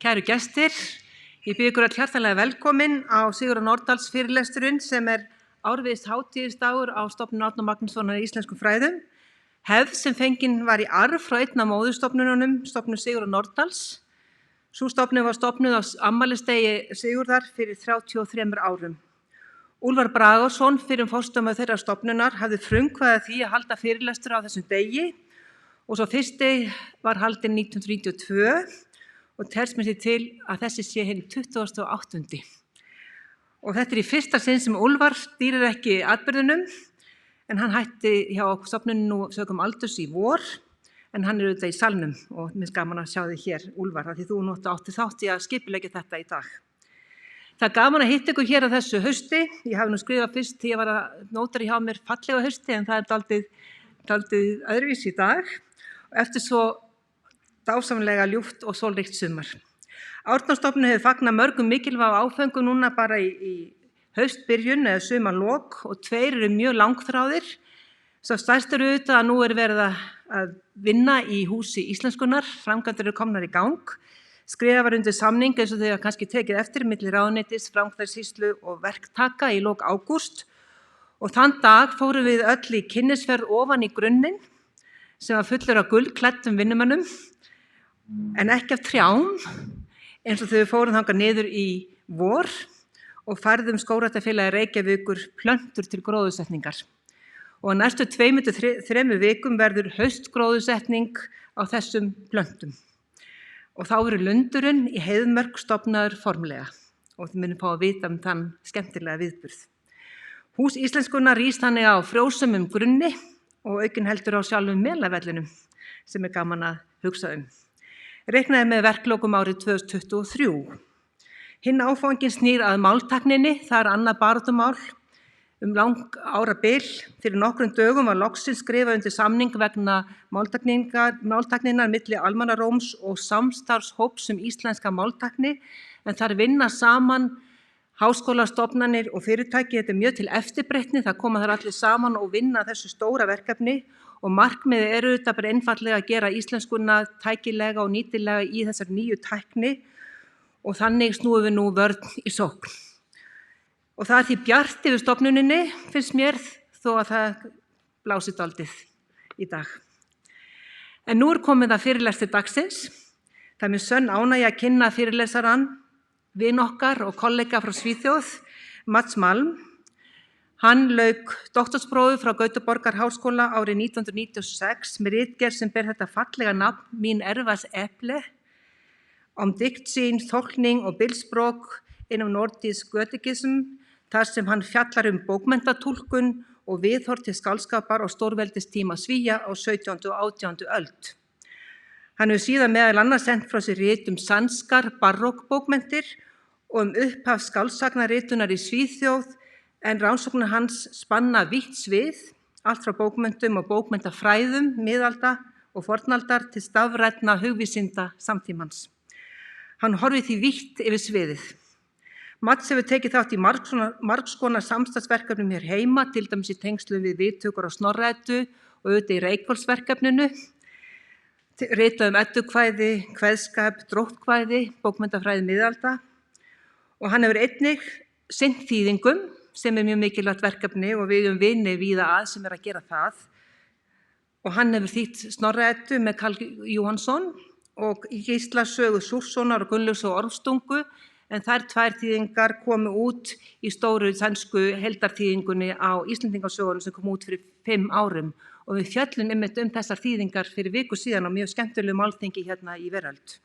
Kæru gestir, ég býð ykkur hjartanlega velkomin á Sigurðar Nordals fyrirlesturinn sem árviðis hátíðisdagur á stofnun Árna Magnússonar í íslenskum fræðum. Hefð sem fengin var í arf frá einn af móðurstofnununum, stofnun Sigurðar Nordals. Sú stofnun var stofnuð á afmælisdegi Sigurðar fyrir 33 árum. Úlfar Bragason, fyrir forstöðumaður þeirrar stofnunar, hafði frumkvæði að því að halda fyrirlestur á þessum degi og svo fyrsti var haldinn 1992 og telst mér því til að þessi sé hinn 28. Og þetta í fyrsta sinn sem Úlfar stýrir ekki atburðinum, en hann hætti hjá stofnunum nú sökum aldurs í vor, en hann auðvitað í salnum og mér gaman að sjá þig hér, Úlfar, því þú átti þátt í að skipuleggja þetta í dag. Það gaman að hitta ykkur hér á þessu hausti. Ég hafi nú skrifað fyrst því ég var að nótari hjá mér fallega hausti, en það dálítið öðruvísi í dag. Og eftir svo dásamlega ljúft og sólríkt sumar. Árnastofnun hefur fagnað mörgum mikilvægum áföngum núna bara í haustbyrjun eða sumarlok og tveir eru mjög langþráðir. Svo stærstur auðvitað að nú verið að vinna í húsi íslenskunnar, framkvæmdir eru komnar í gang. Skrifað var undir samning eins og þau hafa kannski tekið eftir milli ráðuneytis, Framkvæmdasýslu og verktaka í lok ágúst og þann dag fórum við öll í kynnisferð ofan í grunninn sem var fullur af gullklæddum vinnumönnum en ekki af trjám eins og þau fórum þangað niður í vor og færðum Skógræktarfélagi Reykjavíkur plöntur til gróðursetningar. Og á næstu 2-3 vikum verður haustgróðursetning á þessum plöntum. Og þá verður lundurinn í Heiðmörk stofnaður formlega og þið munum fá að vita þann skemmtilega viðburð. Hús íslenskunnar rís þannig á frjósömum grunni og aukin heldur á sjálfum Melavellinum sem gaman að hugsa Reiknaði með verklokum árið 2023. Hinn áfanginn snýr að máltækninni, það annað baráttumál lang árabil. Fyrir nokkrum dögum var loksins skrifað undir samning vegna máltækninnar milli almannaróms og samstarfshóps íslenska máltækni, en þar vinna saman háskólastofnanir og fyrirtæki. Þetta mjög til eftirbreytni, það koma þar allir saman og vinna þessu stóra verkefni og markmiðið auðvitað bara einfaldlega að gera íslenskuna tækilega og nýtilega í þessari nýju tækni og þannig snúum við nú vörn í sókn. Og það því bjart yfir stofnuninni, finnst mér, þó að það blási dálítið í dag. En nú komið að fyrirlestur dagsins. Það mér sönn ánægja að kynna fyrirlesarann, vin okkar og kollega frá Svíþjóð, Mats Malm. Hann lauk doktorsprófi frá Gautaborgarháskóla árið 1996 með ritgerð sem ber þetta fallega nafn Mín erfas eple, diktsýn, tolkning og bildspråk innan nordisk göttekism, þar sem hann fjallar bókmenntatúlkun og viðhorf til skáldskapar og stórveldistíma Svía á 17. og 18. öld. Hann hefur síðan meðal annars sent frá sér rit sænskar barokkbókmenntir og upphaf skáldsagnarittunar í Svíþjóð, en rannsóknir hans spanna vítt svið, allt frá bókmenntum og bókmenntafræðum, miðalda og fornaldar til stafrænna hugvísinda samtímans. Hann horfir því vítt yfir sviðið. Mats hefur tekið þátt í margs konar samstarfsverkefnum hér heima, til dæmis í tengslum við viðtökur á Snorra-Eddu og auðvitað í Reykholtsverkefninu, ritað eddukvæði, kveðskap, dróttkvæði, bókmenntafræði miðalda og hann hefur einnig sinnt þýðingum sem mjög mikilvægt verkefni og við vini víða sem að gera það. Og hann hefur þýtt Snorra-Eddu með Karl Jóhannsson og Gísla sögu Súrssonar og Gunnlaugs og Ormstungu, en þær tvær þýðingar komu út í stóru sænsku heildarþýðingunni á Íslendingasögunum sem kom út fyrir 5 árum og við fjöllum einmitt þessar þýðingar fyrir viku síðan á mjög skemmtilegu málþingi hérna í Veröld.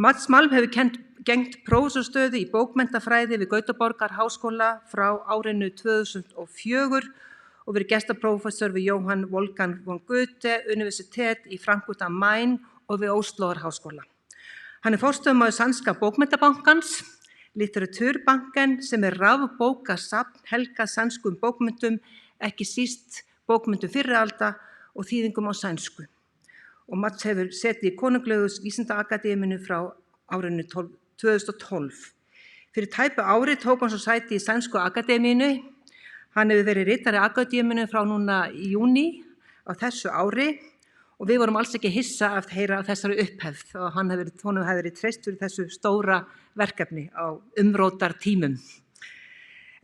Mats Malm hefur gegnt prófessorsstöðu í bókmenntafræði við Gautaborgarháskóla frá árinu 2004 og verið gestaprófessor við Johann Wolfgang von Goethe Universitet í Frankfurt am Main og við Osloer Háskóla. Hann forstöðumaður sænska bókmenntabankans, Litteraturbanken, sem rafbókasafn helgað sænskum bókmenntum, ekki síst bókmenntum fyrri alda og þýðingum á sænsku. Og Mats hefur setið í Konunglegu vísindaakademíunni frá árinu 2012. Fyrir tæpu ári tók hann svo sæti í sænsku akademíunni. Hann hefur verið ritari akademíunni frá núna í júní á þessu ári Og við vorum alls ekki hissa að heyra þessari upphefð og honum hefði verið treyst fyrir þessu stóra verkefni á umrótar tímum.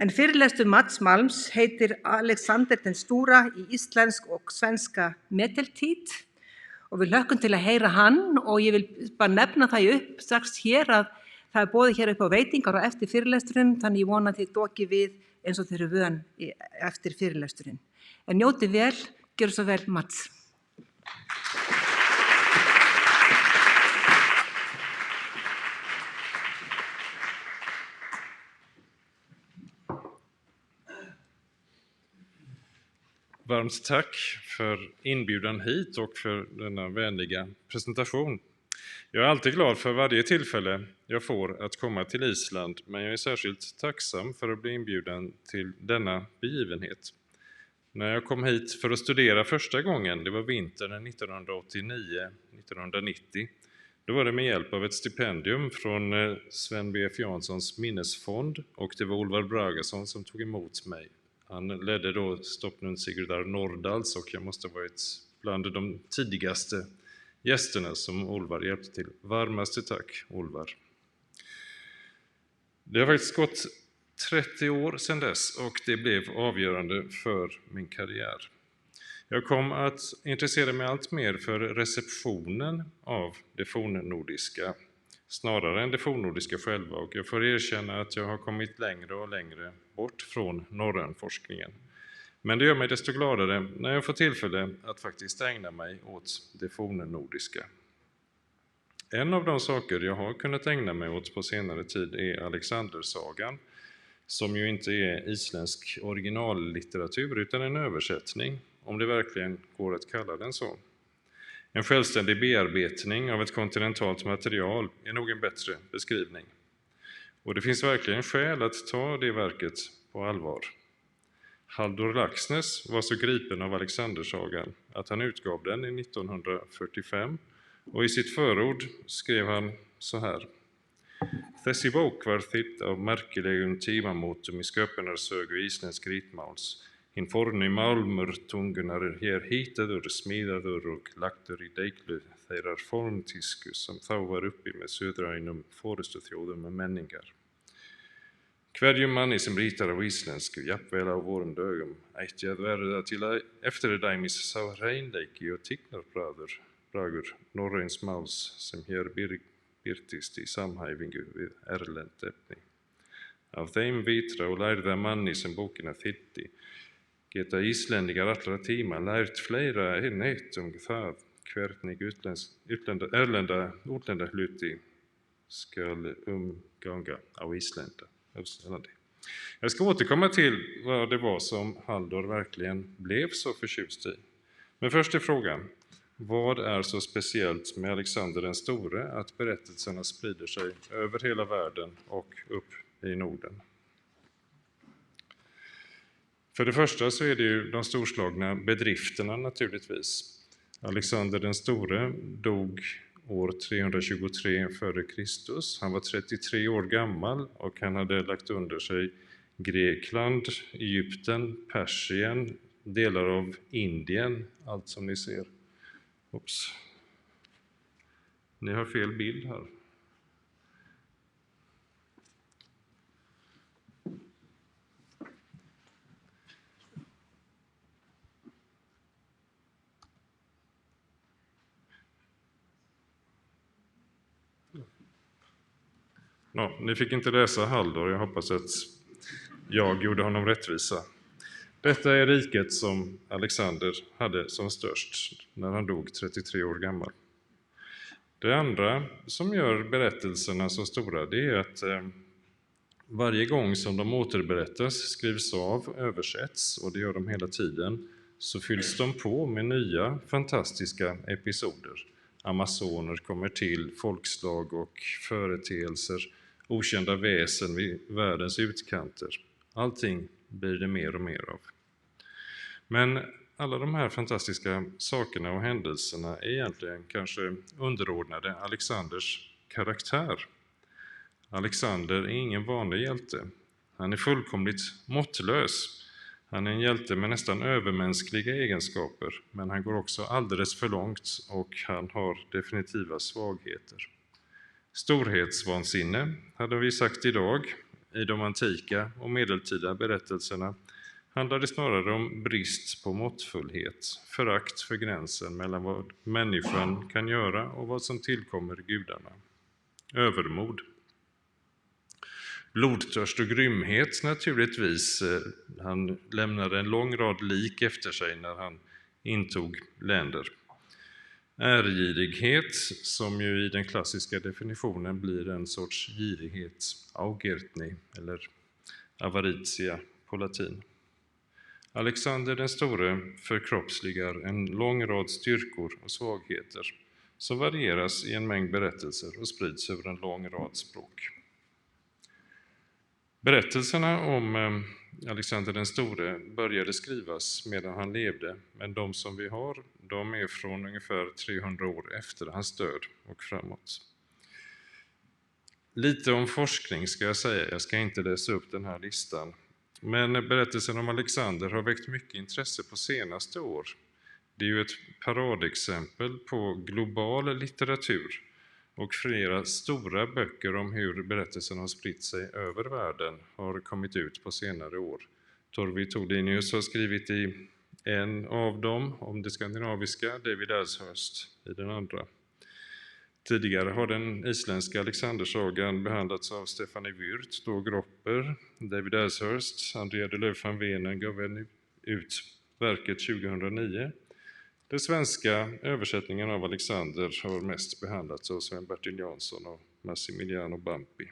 En fyrirlestur Mats Malms heitir Alexander den Stora í íslensk og svenska medeltíð og við hlökkum til að heyra hann og ég vil bara nefna það upp strax hér að það er boðið hér upp á veitingar og eftir fyrirlesturinn, þannig ég vona að þið dokið við eins og þeir eru vön eftir fyrirlesturinn. En njótið vel, gjörðu svo vel Mats. Varmt tack för inbjudan hit och för denna vänliga presentation. Jag är alltid glad för varje tillfälle jag får att komma till Island, men jag är särskilt tacksam för att bli inbjuden till denna begivenhet. När jag kom hit för att studera första gången, det var vintern 1989-1990, då var det med hjälp av ett stipendium från Sven B.F. Janssons minnesfond och det var Olvar Bragason som tog emot mig. Han ledde då Stoppnund Sigurdar Nordals och jag måste ha varit bland de tidigaste gästerna som Olvar hjälpte till. Varmaste tack, Olvar. Det har faktiskt gått 30 år sedan dess och det blev avgörande för min karriär. Jag kom att intressera mig allt mer för receptionen av det fornnordiska snarare än det fornnordiska själva och jag får erkänna att jag har kommit längre och längre bort från norrönforskningen. Men det gör mig desto gladare när jag får tillfälle att faktiskt ägna mig åt det fornnordiska. En av de saker jag har kunnat ägna mig åt på senare tid är Alexandersagan, som ju inte är isländsk originallitteratur utan en översättning, om det verkligen går att kalla den så. En självständig bearbetning av ett kontinentalt material är nog en bättre beskrivning. Och det finns verkligen skäl att ta det verket på allvar. Halldor Laxness var så gripen av Alexandersagan att han utgav den i 1945 och i sitt förord skrev han så här. Þessi bók var þýdd á merkilegum tímamótum í sköpunarsögu íslensk ritmáls. Hinn forni málmur tungunar hér hitaður, smíðaður og lagtur í deiglu þeirrar formtísku sem þá var uppi með söðrænum forystuþjóðum og menningar. Hverjum manni sem ritar á íslensku, jafnvel á vorum dögum, ætti að verða til að eftirdæmis sá hreinleiki og tignarbragur norræns máls sem hér birtist í samhæfingu við erlent efni. Af þeim vitra og lærða manni sem bókina þýddi, geta íslendingar allra tíma lært fleira en eitt það hvernig útlenda hluti skal umgånga á Íslandi. Jag ska återkomma till vad det var som Halldor verkligen blev så förtjust i. Men först är frågan, vad är så speciellt med Alexander den store att berättelserna sprider sig över hela världen och upp i Norden? För det första så är det ju de storslagna bedrifterna naturligtvis. Alexander den store dog år 323 f.Kr. Han var 33 år gammal och han hade lagt under sig Grekland, Egypten, Persien, delar av Indien, allt som ni ser. Oops. Ni har fel bild här. Ni fick inte läsa Halldor, jag hoppas att jag gjorde honom rättvisa. Detta är riket som Alexander hade som störst när han dog 33 år gammal. Det andra som gör berättelserna så stora, det är att varje gång som de återberättas, skrivs av, översätts, och det gör de hela tiden, så fylls de på med nya fantastiska episoder. Amazoner kommer till, folkslag och företeelser, okända väsen vid världens utkanter. Allting blir det mer och mer av. Men alla de här fantastiska sakerna och händelserna är egentligen kanske underordnade Alexanders karaktär. Alexander är ingen vanlig hjälte. Han är fullkomligt måttlös. Han är en hjälte med nästan övermänskliga egenskaper, men han går också alldeles för långt och han har definitiva svagheter. Storhetsvansinne hade vi sagt idag. I de antika och medeltida berättelserna handlar det snarare om brist på måttfullhet, förakt för gränsen mellan vad människan kan göra och vad som tillkommer gudarna. Övermod. Blodtörst och grymhet naturligtvis. Han lämnade en lång rad lik efter sig när han intog länder. Ärgirighet, som ju i den klassiska definitionen blir en sorts girighet, augertni eller avaritia på latin. Alexander den store förkroppsligar en lång rad styrkor och svagheter som varieras i en mängd berättelser och sprids över en lång rad språk. Berättelserna om Alexander den store började skrivas medan han levde, men de som vi har, de är från ungefär 300 år efter hans död och framåt. Lite om forskning ska jag säga, jag ska inte läsa upp den här listan. Men berättelsen om Alexander har väckt mycket intresse på senaste år. Det är ju ett paradexempel på global litteratur och flera stora böcker om hur berättelsen har spritt sig över världen har kommit ut på senare år. Torvi Todinius har skrivit i en av dem om det skandinaviska, David Ashurst i den andra. Tidigare har den isländska Alexandersagan behandlats av Stefanie Würth, då Gropper, David Ashurst, Andrea de Löf van Venen gav ut verket 2009. Den svenska översättningen av Alexander har mest behandlats av Sven-Bertil Jansson och Massimiliano Bampi.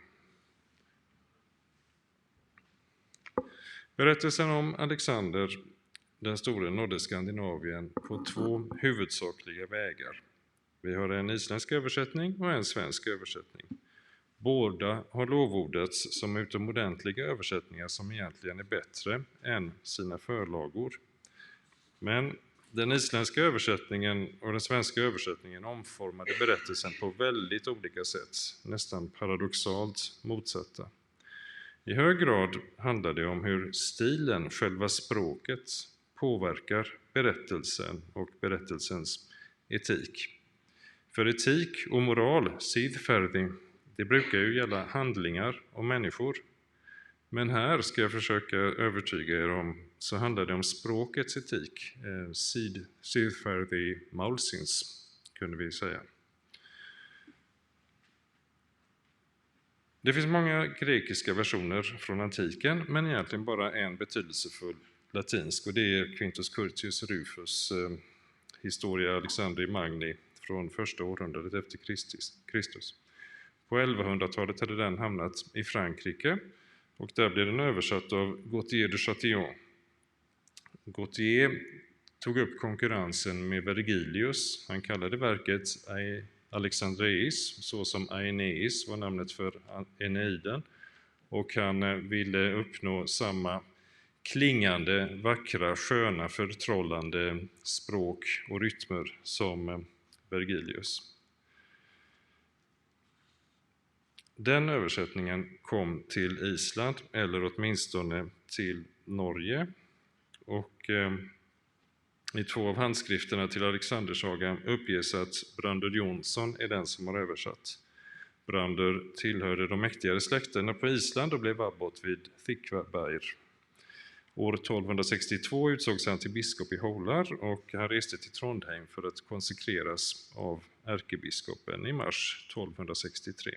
Berättelsen om Alexander den store nådde Skandinavien på 2 huvudsakliga vägar. Vi har en isländsk översättning och en svensk översättning. Båda har lovordats som utomordentliga översättningar som egentligen är bättre än sina förlagor. Men den isländska översättningen och den svenska översättningen omformade berättelsen på väldigt olika sätt, nästan paradoxalt motsatta. I hög grad handlar det om hur stilen, själva språket, påverkar berättelsen och berättelsens etik. För etik och moral, sidfärdig, det brukar ju gälla handlingar och människor. Men här ska jag försöka övertyga er om, så handlar det om språkets etik, sidfärdig maulsins, kunde vi säga. Det finns många grekiska versioner från antiken, men egentligen bara en betydelsefull latinsk, och det är Quintus Curtius Rufus Historia Alexandri Magni från första århundradet efter Kristus. På 1100-talet hade den hamnat i Frankrike och där blev den översatt av Gautier de Châtillon. Gautier tog upp konkurrensen med Vergilius. Han kallade verket Alexandreis, så som Aeneis var namnet för Eneiden, och han ville uppnå samma klingande, vackra, sköna, förtrollande språk och rytmer som Vergilius. Den översättningen kom till Island, eller åtminstone till Norge, och i 2 av handskrifterna till Alexandersagan uppges att Brandur Jonsson är den som har översatt. Brandur tillhörde de mäktigare släkterna på Island och blev abbot vid Þykkvabær. År 1262 utsågs han till biskop i Hólar och han reste till Trondheim för att konsekreras av ärkebiskopen i mars 1263.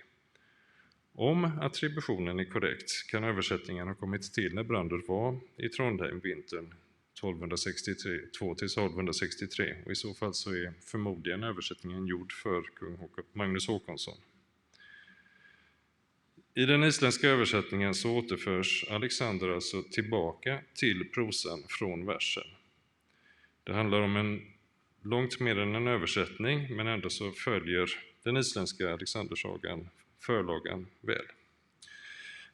Om attributionen är korrekt kan översättningen ha kommit till när Brandur var i Trondheim vintern 1262-1263, och i så fall så är förmodligen översättningen gjord för kung Magnus Håkonsson. I den isländska översättningen så återförs Alexander alltså tillbaka till prosan från versen. Det handlar om en långt mer än en översättning, men ändå så följer den isländska Alexandersagan förlagan väl.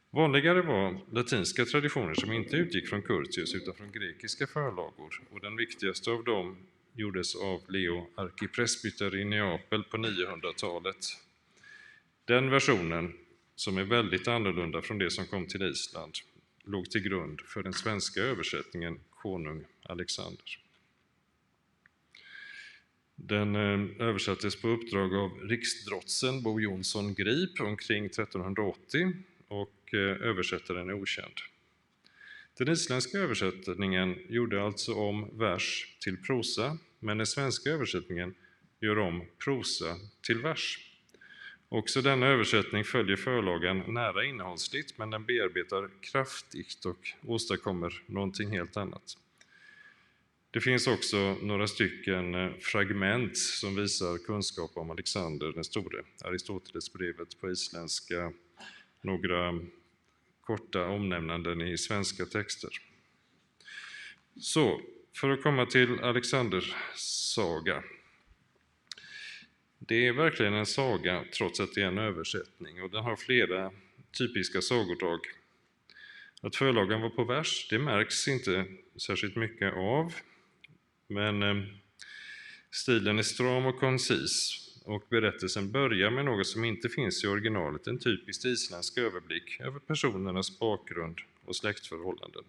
Vanligare var latinska traditioner som inte utgick från Curtius utan från grekiska förlagor, och den viktigaste av dem gjordes av Leo Arkipresbyter i Neapel på 900-talet. Den versionen, som är väldigt annorlunda från det som kom till Island, låg till grund för den svenska översättningen Konung Alexander. Den översattes på uppdrag av riksdrotsen Bo Jonsson Grip omkring 1380 och översättaren är okänd. Den isländska översättningen gjorde alltså om vers till prosa, men den svenska översättningen gör om prosa till vers. Också denna översättning följer förlagan nära innehållsligt, men den bearbetar kraftigt och åstadkommer någonting helt annat. Det finns också några stycken fragment som visar kunskap om Alexander den store. Aristotelesbrevet på isländska, några korta omnämnanden i svenska texter. Så, för att komma till Alexanders saga. Det är verkligen en saga trots att det är en översättning och den har flera typiska sagodrag. Att förlagan var på vers, det märks inte särskilt mycket av, men stilen är stram och koncis och berättelsen börjar med något som inte finns i originalet, en typisk isländsk överblick över personernas bakgrund och släktförhållanden.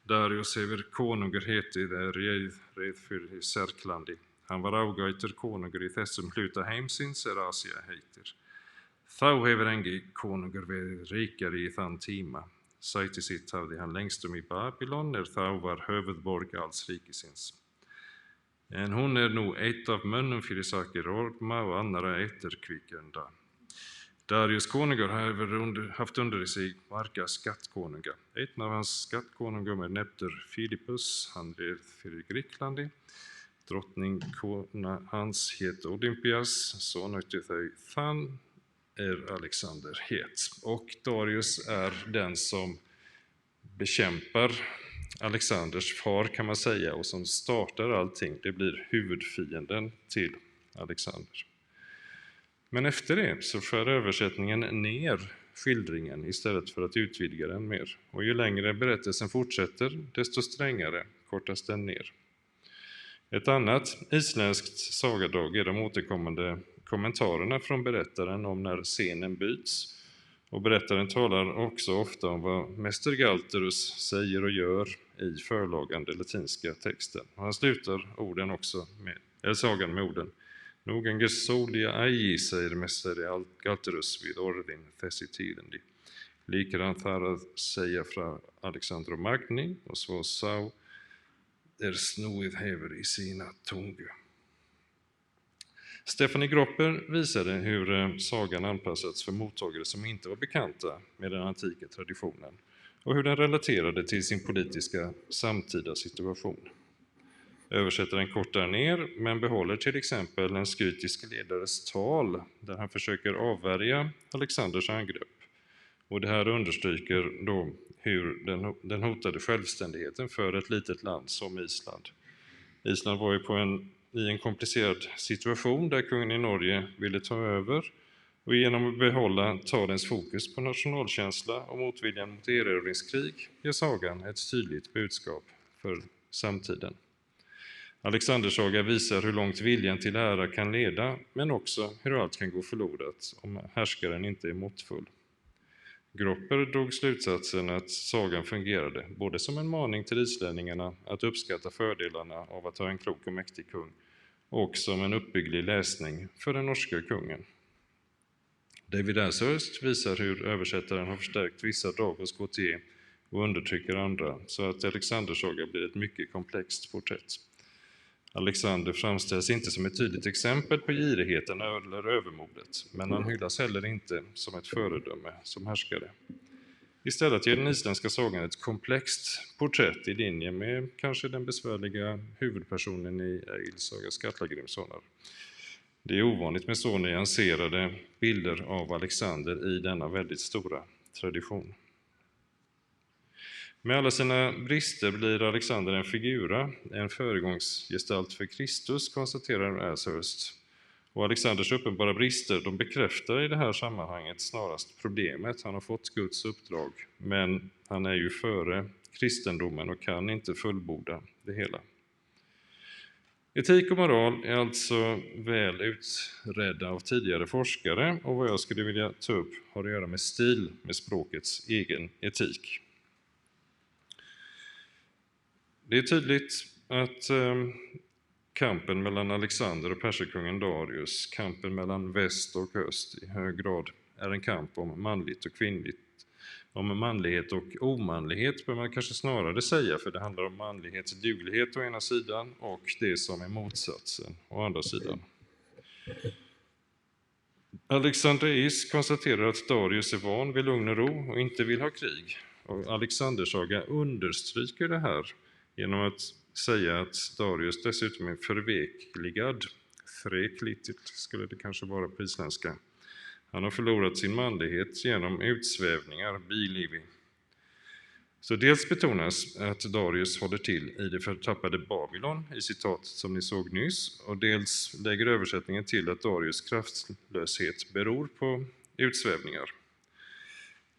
Darius hefur konungur hetið reið fyrir Serklandi. Han var ágætur konungur í þessum hluta heimsins Asia heitir. Þá hefur engi konungur verið ríkari í þann tíma. Sæti sitt hafði hann lengstum í Babylon þá var höfuðborg alls ríkisins. En hún nú eitt af mönnum fyrir sakir orma och annara efterkvikenda. Darius konungar har haft under sig marga skattkonungar. Einn av hans skattkonungum nefndur Filippus, han led fyrir Gríklandi. Drottning kona hans het Olympias, så nöjde þau þann Alexander het. Och Darius är den som bekämpar Alexanders far kan man säga och som startar allting. Det blir huvudfienden till Alexander. Men efter det så skär översättningen ner skildringen istället för att utvidga den mer. Och ju längre berättelsen fortsätter, desto strängare kortas den ner. Ett annat isländskt sagadrag är de återkommande kommentarerna från berättaren om när scenen byts. Och berättaren talar också ofta om vad mäster Galterus säger och gör i förlagan, den latinska texten. Och han slutar orden också sagan med orden Nogen solia aji, säger mästare Galterus vid ordin þessi tíðindi. Likadant þar att säga från Alexander Magni och så sa snúið hefur i sina tungu. Stefanie Gropper visade hur sagan anpassats för mottagare som inte var bekanta med den antika traditionen och hur den relaterade till sin politiska samtida situation. Översättaren kortar ner men behåller till exempel en skytisk ledares tal där han försöker avvärja Alexanders angrepp. Och det här understryker då hur den hotade självständigheten för ett litet land som Island. Island var ju i en komplicerad situation där kungen i Norge ville ta över och genom att behålla talens fokus på nationalkänsla och motviljan mot erövringskrig ger sagan ett tydligt budskap för samtiden. Alexanders saga visar hur långt viljan till ära kan leda men också hur allt kan gå förlorat om härskaren inte är måttfull. Gropper drog slutsatsen att sagan fungerade både som en maning till islänningarna att uppskatta fördelarna av att ha en klok och mäktig kung och som en uppbygglig läsning för den norska kungen. David Ashurst visar hur översättaren har förstärkt vissa drag hos Gautier och undertrycker andra så att Alexanders saga blir ett mycket komplext porträtt. Alexander framställs inte som ett tydligt exempel på girigheten eller övermodet, men han hyllas heller inte som ett föredöme som härskare. Istället ger den isländska sagan ett komplext porträtt i linje med kanske den besvärliga huvudpersonen i Egils saga Skallagrimssonar. Det är ovanligt med så nyanserade bilder av Alexander i denna väldigt stora tradition. Med alla sina brister blir Alexander en figura, en föregångsgestalt för Kristus, konstaterar Ashurst. Och Alexanders uppenbara brister, de bekräftar i det här sammanhanget snarast problemet. Han har fått Guds uppdrag, men han är ju före kristendomen och kan inte fullborda det hela. Etik och moral är alltså väl utredda av tidigare forskare och vad jag skulle vilja ta upp har att göra med stil, med språkets egen etik. Det är tydligt att kampen mellan Alexander och perserkungen Darius, kampen mellan väst och öst i hög grad är en kamp om manligt och kvinnligt. Om manlighet och omanlighet bör man kanske snarare säga, för det handlar om manlighets duglighet å ena sidan och det som är motsatsen å andra sidan. Alexandreis konstaterar att Darius är van vid lugn och ro och inte vill ha krig. Och Alexanders saga understryker det här genom att säga att Darius dessutom är förvekligad. Freklitigt skulle det kanske vara på isländska. Han har förlorat sin manlighet genom utsvävningar, bilivi. Så dels betonas att Darius håller till i det förtappade Babylon i citat som ni såg nyss, och dels lägger översättningen till att Darius kraftlöshet beror på utsvävningar.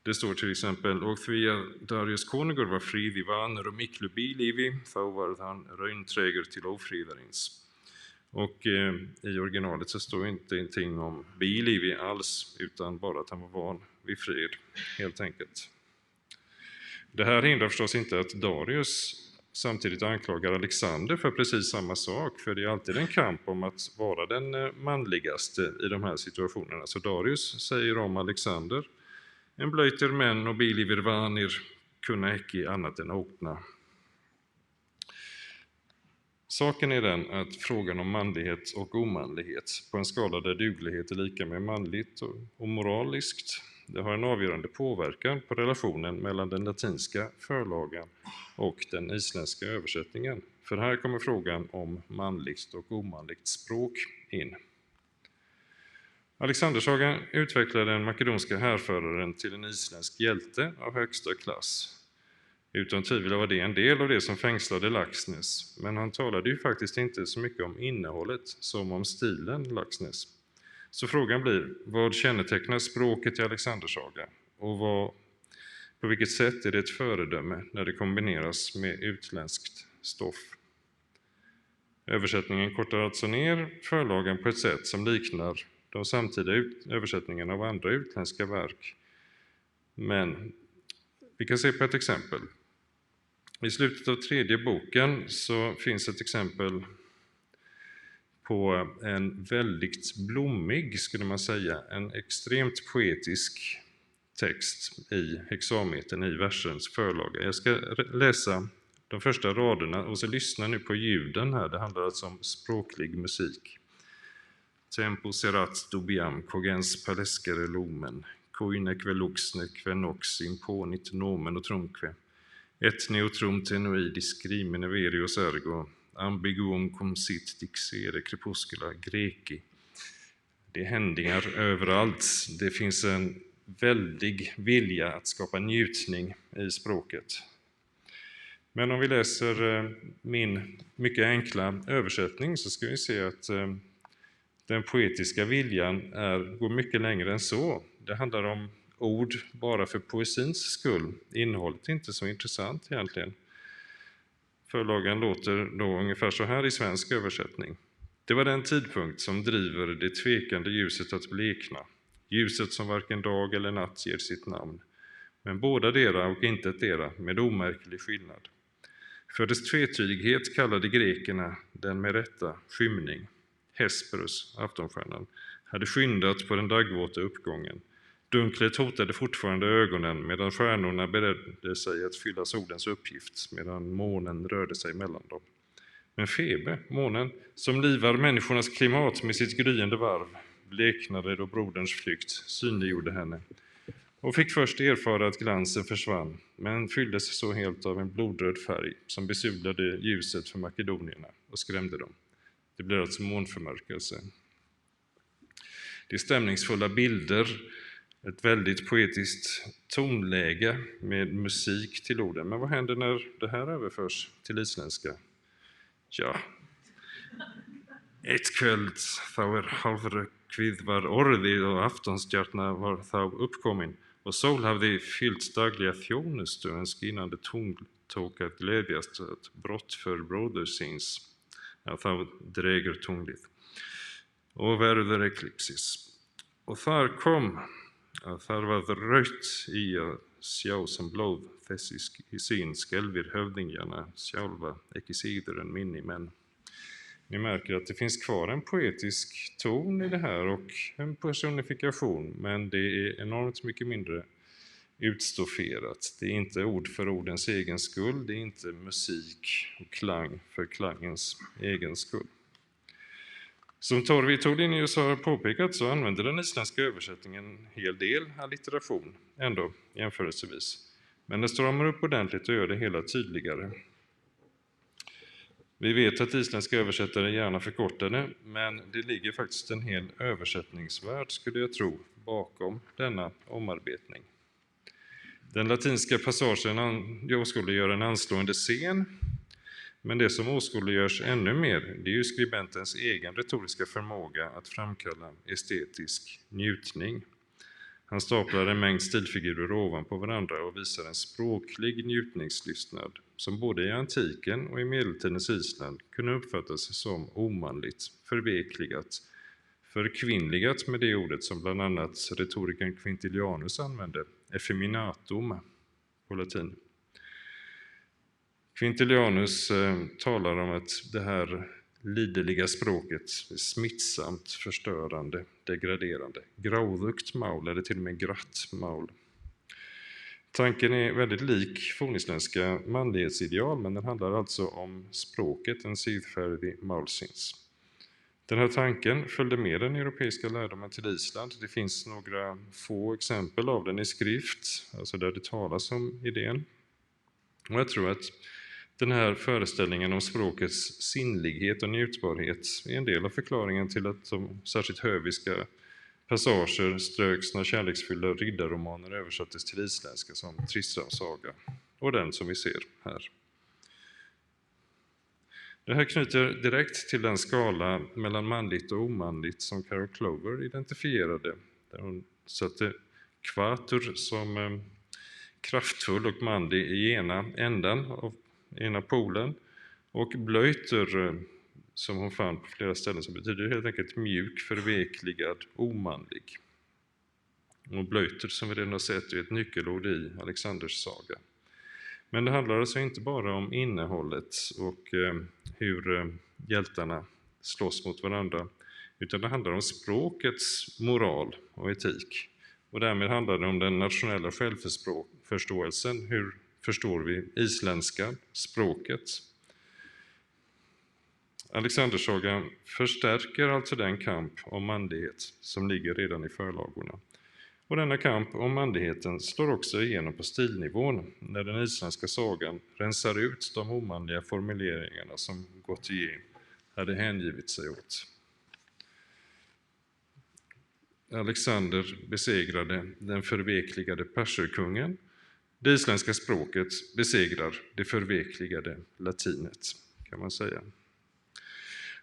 Det står till exempel: och för Darius konungur var frid i vanor och miklu bilivi, þá var han röynträger till ofridarins. Och i originalet så står inte någonting om bilivi alls, utan bara att han var van vid fred, helt enkelt. Det här hindrar förstås inte att Darius samtidigt anklagar Alexander för precis samma sak, för det är alltid en kamp om att vara den manligaste i de här situationerna. Så Darius säger om Alexander: en blöjter män och biliver vanir kunna icke annat än åkna. Saken är den att frågan om manlighet och omanlighet på en skala där duglighet är lika med manligt och moraliskt, det har en avgörande påverkan på relationen mellan den latinska förlagan och den isländska översättningen. För här kommer frågan om manligt och omanligt språk in. Alexandersagan utvecklade den makedonska härföraren till en isländsk hjälte av högsta klass. Utan tvivel var det en del av det som fängslade Laxness, men han talade ju faktiskt inte så mycket om innehållet som om stilen Laxness. Så frågan blir, vad kännetecknar språket i Alexandersagan och på vilket sätt är det ett föredöme när det kombineras med utländskt stoff? Översättningen kortar alltså ner förlagan på ett sätt som liknar de samtida översättningarna av andra utländska verk. Men vi kan se på ett exempel. I slutet av 3:e boken så finns ett exempel på en väldigt blommig, skulle man säga, en extremt poetisk text i hexametern i versens förlaga. Jag ska läsa de första raderna och så lyssna nu på ljuden här. Det handlar alltså om språklig musik. Tempo serat dubiam cogens paleskere lumen, koinek veluxnek venox imponit nomen och trumque, et neutrum tenuidis scrimene verios ergo, ambiguum cum sit dixere crepuscula greci. Det är händingar överallt. Det finns en väldig vilja att skapa njutning i språket. Men om vi läser min mycket enkla översättning så ska vi se att den poetiska viljan går mycket längre än så. Det handlar om ord bara för poesins skull. Innehållet är inte så intressant egentligen. Förlagan låter då ungefär så här i svensk översättning. Det var den tidpunkt som driver det tvekande ljuset att blekna. Ljuset som varken dag eller natt ger sitt namn. Men båda dera och intet dera med omärklig skillnad. För dess tvetydighet kallade grekerna den med rätta skymning. Hesperus, aftonstjärnan, hade skyndat på den dagvåta uppgången. Dunklet hotade fortfarande ögonen medan stjärnorna beredde sig att fylla solens uppgift medan månen rörde sig mellan dem. Men Febe, månen, som livar människornas klimat med sitt gryende varv, bleknade då broderns flykt synliggjorde henne och fick först erfara att glansen försvann, men fylldes så helt av en blodröd färg som besudlade ljuset för makedonierna och skrämde dem. Det blir alltså månförmörkelse. Det är stämningsfulla bilder, ett väldigt poetiskt tonläge med musik till orden. Men vad händer när det här överförs till isländska? Ja, ett kvöld þá halvrökkvið var orðið och aftonstjärna var þá uppkomin och sol hafði fyllt dagliga þjónustu en skinande tungl tók att glädjast att brott för brodersins. Ja, þá dregur tunglið og verður eklipsis. Och þar kom, þar var rautt í að själv som blod i sin skälvir hövdingarna själva ekisider än minni, men ni märker att det finns kvar en poetisk ton i det här och en personifikation, men det är enormt mycket mindre utstofferat. Det är inte ord för ordens egen skull, det är inte musik och klang för klangens egen skull. Som Torvi Tordinius har påpekat så använder den isländska översättningen en hel del allitteration ändå jämförelsevis. Men den stramar upp ordentligt och gör det hela tydligare. Vi vet att isländska översättare gärna förkortar det, men det ligger faktiskt en hel översättningsvärld, skulle jag tro, bakom denna omarbetning. Den latinska passagen åskådliggör en anslående scen, men det som åskådliggörs ännu mer, det är ju skribentens egen retoriska förmåga att framkalla estetisk njutning. Han staplar en mängd stilfigurer ovanpå varandra och visar en språklig njutningslystnad som både i antiken och i medeltidens Island kunde uppfattas som omanligt, förvekligat, förkvinnligat med det ordet som bland annat retorikern Quintilianus använde, effeminatum på latin. Quintilianus talar om att det här liderliga språket är smittsamt, förstörande, degraderande. Graudukt maul eller till och med gratt maul. Tanken är väldigt lik fornisländska manlighetsideal, men den handlar alltså om språket, en sidfärdig maulsins. Den här tanken följde med den europeiska lärdomen till Island. Det finns några få exempel av den i skrift, alltså där det talas om idén. Och jag tror att den här föreställningen om språkets sinnlighet och njutbarhet är en del av förklaringen till att de särskilt höviska passager ströks när kärleksfyllda riddarromaner översattes till isländska som Tristans saga och den som vi ser här. Det här knyter direkt till den skala mellan manligt och omanligt som Carol Clover identifierade, där hon satte kvatur som kraftfull och manlig i ena ändan av ena polen och blöjter som hon fann på flera ställen som betyder helt enkelt mjuk, förvekligad, omanlig. Och blöjter som vi redan har sett är ett nyckelord i Alexanders saga. Men det handlar alltså inte bara om innehållet och hur hjältarna slåss mot varandra, utan det handlar om språkets moral och etik. Och därmed handlar det om den nationella självförståelsen. Hur förstår vi isländska språket? Alexandersagan förstärker alltså den kamp om manlighet som ligger redan i förlagorna. Och denna kamp om manligheten slår också igenom på stilnivån när den isländska sagan rensar ut de omanliga formuleringarna som Gautier hade hängivit sig åt. Alexander besegrade den förvekligade perserkungen. Det isländska språket besegrar det förvekligade latinet, kan man säga.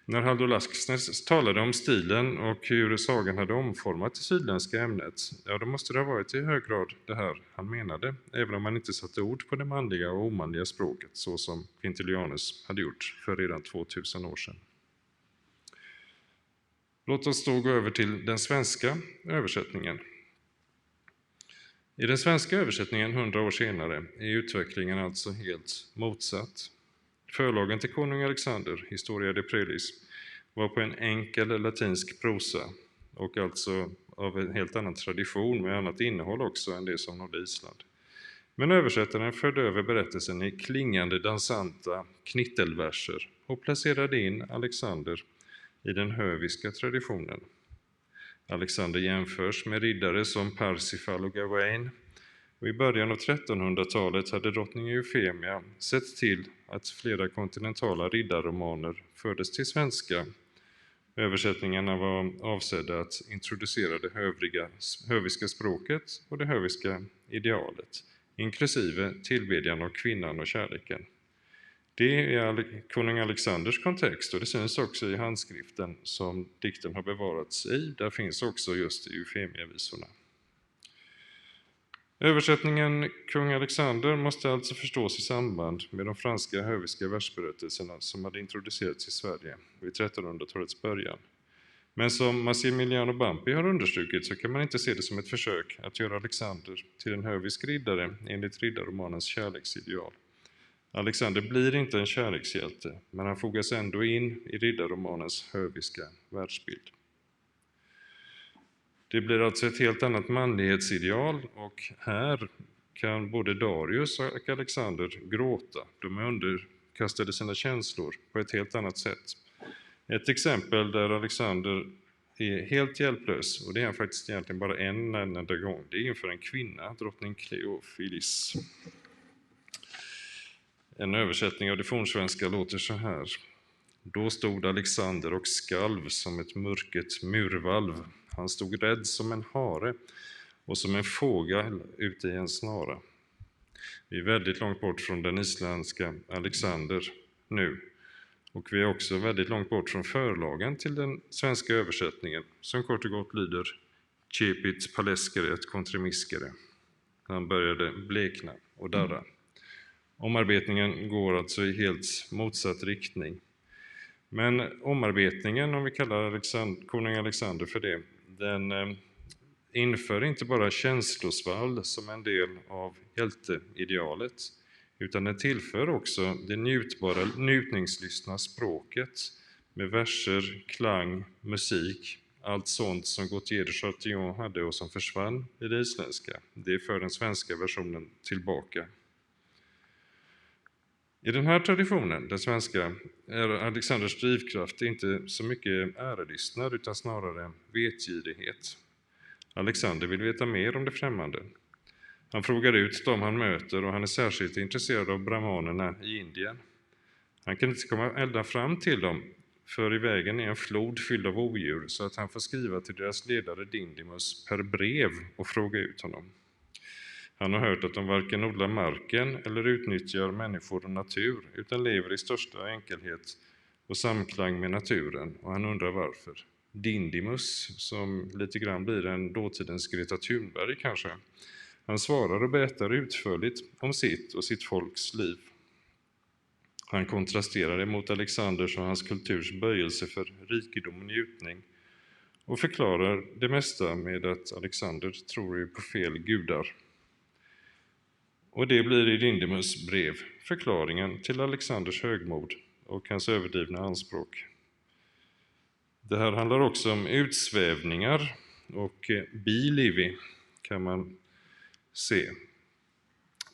När Halldor Laxness talade om stilen och hur sagan hade omformat det sydländska ämnet, ja, då måste det ha varit i hög grad det här han menade, även om man inte satte ord på det manliga och omanliga språket, så som Quintilianus hade gjort för redan 2000 år sedan. Låt oss då gå över till den svenska översättningen. I den svenska översättningen 100 år senare är utvecklingen alltså helt motsatt. Förlagen till konung Alexander, Historia de Prelis, var på en enkel latinsk prosa och alltså av en helt annan tradition med annat innehåll också än det som nådde Island. Men översättaren förde över berättelsen i klingande dansanta knittelverser och placerade in Alexander i den höviska traditionen. Alexander jämförs med riddare som Parsifal och Gawain. Och i början av 1300-talet hade drottning Eufemia sett till att flera kontinentala riddarromaner fördes till svenska. Översättningarna var avsedda att introducera det höviska språket och det höviska idealet, inklusive tillbedjan av kvinnan och kärleken. Det är konung Alexanders kontext och det syns också i handskriften som dikten har bevarats i. Där finns också just Eufemia-visorna. Översättningen Kung Alexander måste alltså förstås i samband med de franska höviska versberättelserna som hade introducerats i Sverige vid 1300-talets början. Men som Massimiliano Bampi har understrukit så kan man inte se det som ett försök att göra Alexander till en hövisk riddare enligt riddarromanens kärleksideal. Alexander blir inte en kärlekshjälte, men han fogas ändå in i riddarromanens höviska världsbild. Det blir alltså ett helt annat manlighetsideal, och här kan både Darius och Alexander gråta. De är underkastade sina känslor på ett helt annat sätt. Ett exempel där Alexander är helt hjälplös, och det är han faktiskt egentligen bara en enda gång, det är inför en kvinna, drottning Kleofilis. En översättning av det fornsvenska låter så här. Då stod Alexander och skalv som ett mörket murvalv. Han stod rädd som en hare och som en fågel ute i en snara. Vi är väldigt långt bort från den isländska Alexander nu. Och vi är också väldigt långt bort från förlagen till den svenska översättningen, som kort och gott lyder Cepit paleskere et contremiskere. Han började blekna och darra. Omarbetningen går alltså i helt motsatt riktning. Men omarbetningen, om vi kallar konung Alexander för det, den inför inte bara känslosvall som en del av hjälteidealet, utan den tillför också det njutningslystna språket med verser, klang, musik, allt sånt som Gautier de Châtillon hade och som försvann i det isländska. Det för den svenska versionen tillbaka. I den här traditionen, den svenska, är Alexanders drivkraft inte så mycket ärelystnad utan snarare vetgirighet. Alexander vill veta mer om det främmande. Han frågar ut dem han möter, och han är särskilt intresserad av brahmanerna i Indien. Han kan inte komma ända fram till dem, för i vägen är en flod fylld av odjur, så att han får skriva till deras ledare Dindimus per brev och fråga ut honom. Han har hört att de varken odlar marken eller utnyttjar människor och natur, utan lever i största enkelhet och samklang med naturen, och han undrar varför. Dindimus, som lite grann blir en dåtidens Greta Thunberg kanske, han svarar och berättar utförligt om sitt och sitt folks liv. Han kontrasterar emot Alexanders och hans kulturs böjelse för rikedom och njutning och förklarar det mesta med att Alexander tror ju på fel gudar. Och det blir i Dindimus brev förklaringen till Alexanders högmod och hans överdrivna anspråk. Det här handlar också om utsvävningar och bilivi kan man se.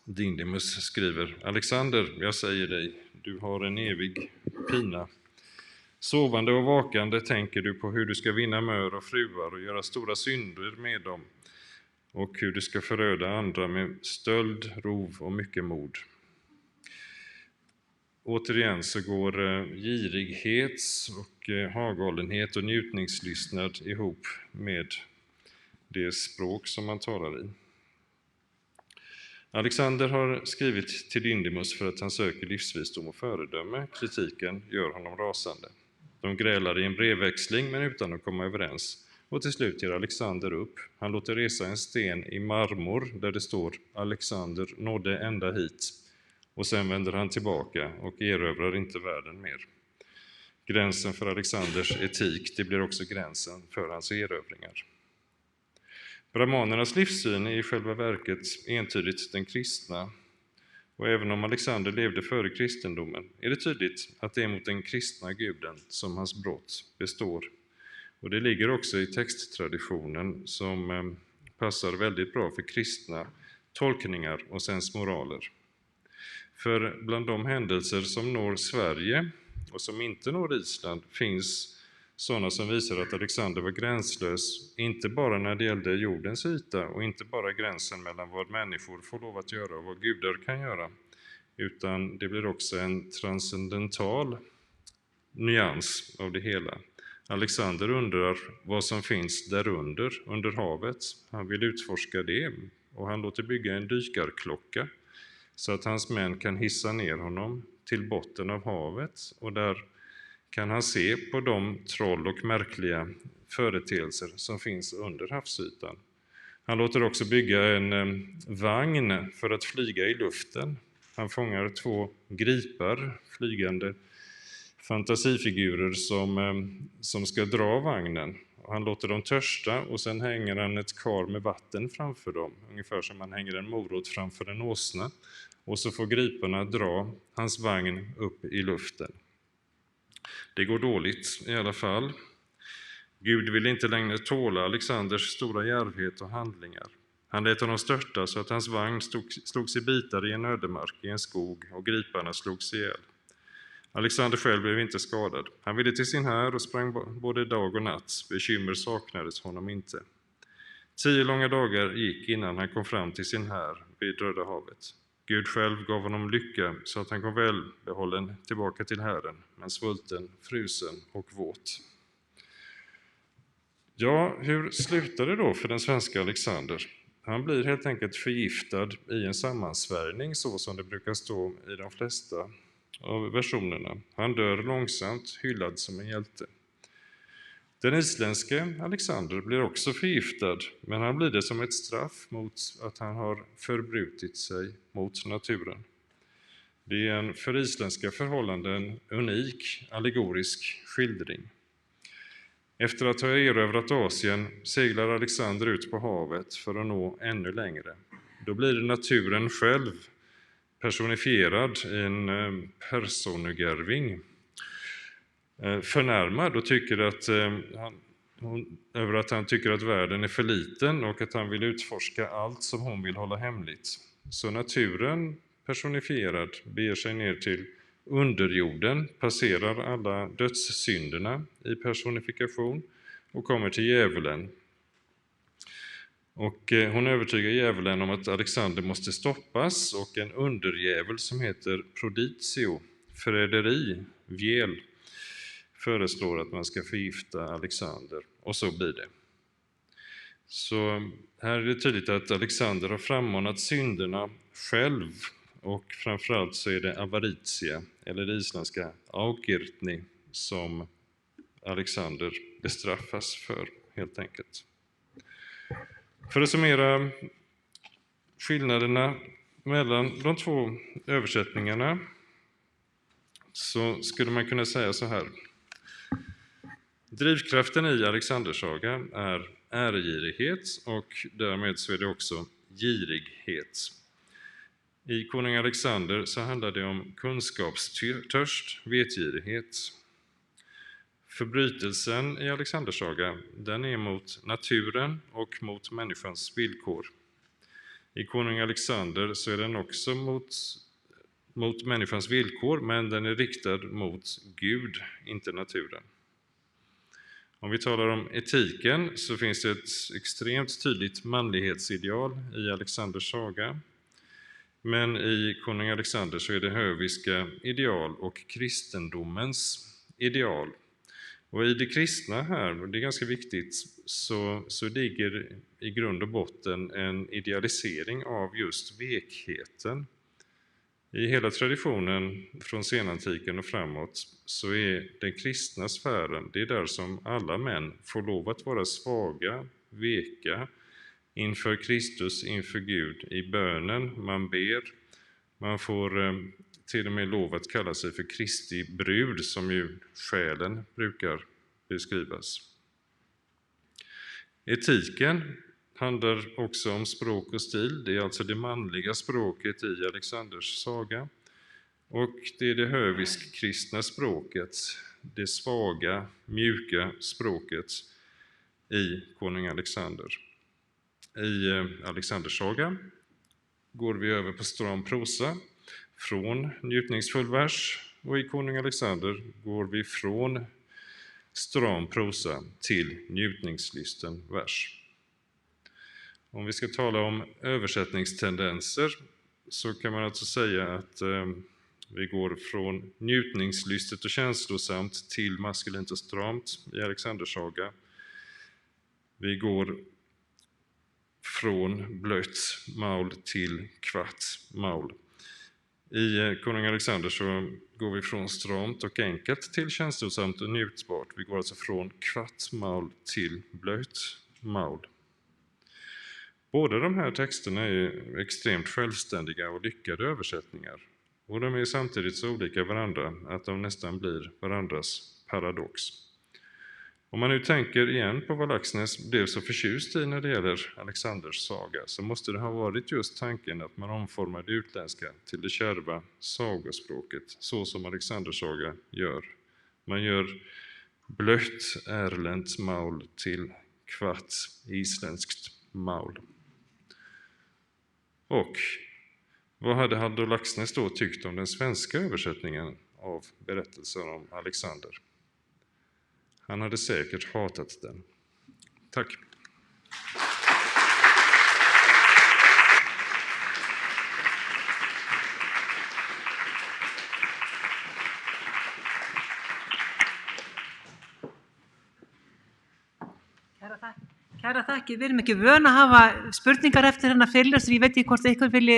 Dindimus skriver: Alexander, jag säger dig, du har en evig pina. Sovande och vakande tänker du på hur du ska vinna mör och fruar och göra stora synder med dem, och hur du ska föröda andra med stöld, rov och mycket mord. Återigen så går girighet och hagållenhet och njutningslystnad ihop med det språk som man talar i. Alexander har skrivit till Dindimus för att han söker livsvisdom och föredöme. Kritiken gör honom rasande. De grälar i en brevväxling men utan att komma överens. Och till slut ger Alexander upp. Han låter resa en sten i marmor där det står Alexander nådde ända hit. Och sen vänder han tillbaka och erövrar inte världen mer. Gränsen för Alexanders etik, det blir också gränsen för hans erövringar. Brahmanernas livssyn är i själva verket entydigt den kristna. Och även om Alexander levde före kristendomen är det tydligt att det är mot den kristna guden som hans brott består. Och det ligger också i texttraditionen som passar väldigt bra för kristna tolkningar och sensmoraler. För bland de händelser som når Sverige och som inte når Island finns sådana som visar att Alexander var gränslös, inte bara när det gällde jordens yta och inte bara gränsen mellan vad människor får lov att göra och vad gudar kan göra, utan det blir också en transcendental nyans av det hela. Alexander undrar vad som finns därunder, under havet. Han vill utforska det och han låter bygga en dykarklocka så att hans män kan hissa ner honom till botten av havet, och där kan han se på de troll och märkliga företeelser som finns under havsytan. Han låter också bygga en vagn för att flyga i luften. Han fångar 2 gripar flygande fantasifigurer som ska dra vagnen. Och han låter dem törsta och sen hänger han ett kar med vatten framför dem. Ungefär som man hänger en morot framför en åsna. Och så får griparna dra hans vagn upp i luften. Det går dåligt i alla fall. Gud ville inte längre tåla Alexanders stora djärvhet och handlingar. Han lät honom störta så att hans vagn slogs i bitar i en ödemark i en skog och griparna slogs ihjäl. Alexander själv blev inte skadad. Han ville till sin här och sprang både dag och natt. Bekymmer saknades honom inte. 10 långa dagar gick innan han kom fram till sin här vid Röda havet. Gud själv gav honom lycka så att han kom välbehållen tillbaka till Herren, men svulten, frusen och våt. Ja, hur slutar det då för den svenska Alexander? Han blir helt enkelt förgiftad i en sammansvärjning, så som det brukar stå i de flesta av versionerna. Han dör långsamt, hyllad som en hjälte. Den isländske Alexander blir också förgiftad, men han blir det som ett straff mot att han har förbrutit sig mot naturen. Det är en för isländska förhållanden unik allegorisk skildring. Efter att ha erövrat Asien seglar Alexander ut på havet för att nå ännu längre. Då blir det naturen själv personifierad i en personugarving. Förnärmad och tycker att över att han tycker att världen är för liten och att han vill utforska allt som hon vill hålla hemligt. Så naturen personifierad beger sig ner till underjorden, passerar alla dödssynderna i personifikation och kommer till djävulen. Och hon övertygar djävulen om att Alexander måste stoppas, och en underdjävul som heter Proditio, förräderi, vjäl, föreslår att man ska förgifta Alexander, och så blir det. Så här är det tydligt att Alexander har frammanat synderna själv, och framförallt så är det avaritia, eller det isländska aukirtni, som Alexander bestraffas för, helt enkelt. För att summera skillnaderna mellan de två översättningarna så skulle man kunna säga så här. Drivkraften i Alexandersagan är ärgirighet, och därmed så är det också girighet. I konung Alexander så handlar det om kunskapstörst, vetgirighet. Förbrytelsen i Alexandersagan, den är mot naturen och mot människans villkor. I konung Alexander så är den också mot människans villkor, men den är riktad mot Gud, inte naturen. Om vi talar om etiken så finns det ett extremt tydligt manlighetsideal i Alexanders saga. Men i konung Alexander så är det höviska ideal och kristendomens ideal. Och i det kristna här, och det är ganska viktigt, så ligger i grund och botten en idealisering av just vekheten. I hela traditionen från senantiken och framåt så är den kristna sfären, det är där som alla män får lov att vara svaga, veka, inför Kristus, inför Gud, i bönen man ber. Man får till och med lov att kalla sig för Kristi brud, som ju själen brukar beskrivas. Etiken handlar också om språk och stil. Det är alltså det manliga språket i Alexanders saga. Och det är det hövisk-kristna språket, det svaga, mjuka språket i konung Alexander. I Alexanders saga går vi över på stram prosa från njutningsfull vers, och i konung Alexander går vi från stram prosa till njutningslysten vers. Om vi ska tala om översättningstendenser så kan man alltså säga att vi går från njutningslystet och känslosamt till maskulint och stramt i Alexanders saga. Vi går från blött maul till kvart maul. I konung Alexander så går vi från stramt och enkelt till känslosamt och njutbart. Vi går alltså från kvart maul till blött maul. Båda de här texterna är extremt självständiga och lyckade översättningar. Och de är samtidigt så olika varandra att de nästan blir varandras paradox. Om man nu tänker igen på vad Laxness blev så förtjust i när det gäller Alexanders saga, så måste det ha varit just tanken att man omformar det utländska till det kärva sagospråket, så som Alexanders saga gör. Man gör blött erlent maul till kvart isländskt maul. Och vad hade Halldor Laxness då tyckt om den svenska översättningen av berättelsen om Alexander? Han hade säkert hatat den. Tack. Kæra þakki, við erum ekki vön að hafa spurningar eftir hennar fyrirlestur. Ég veit ekki hvort ykkur vilji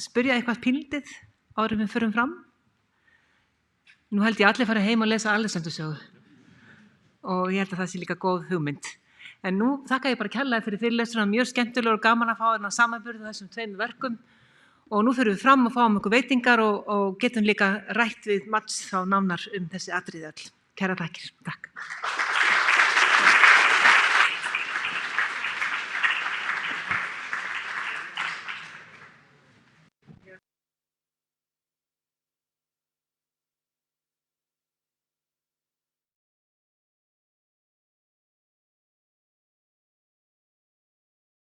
spyrja eitthvað pínlítið áður en við förum fram. Nú held ég allir fara heim og lesa Alexander sögu og ég held að það sé líka góð hugmynd. En nú þakka ég bara kærlega fyrir fyrirlesturinn, mjög skemmtilegur og gaman að fá þennan samanburð þessum tveimur verkum. Og nú fyrir við fram og fáum ykkur veitingar og getum líka rætt við Mats þá nánar þessi atriði öll. Kæra þakkir. Takk.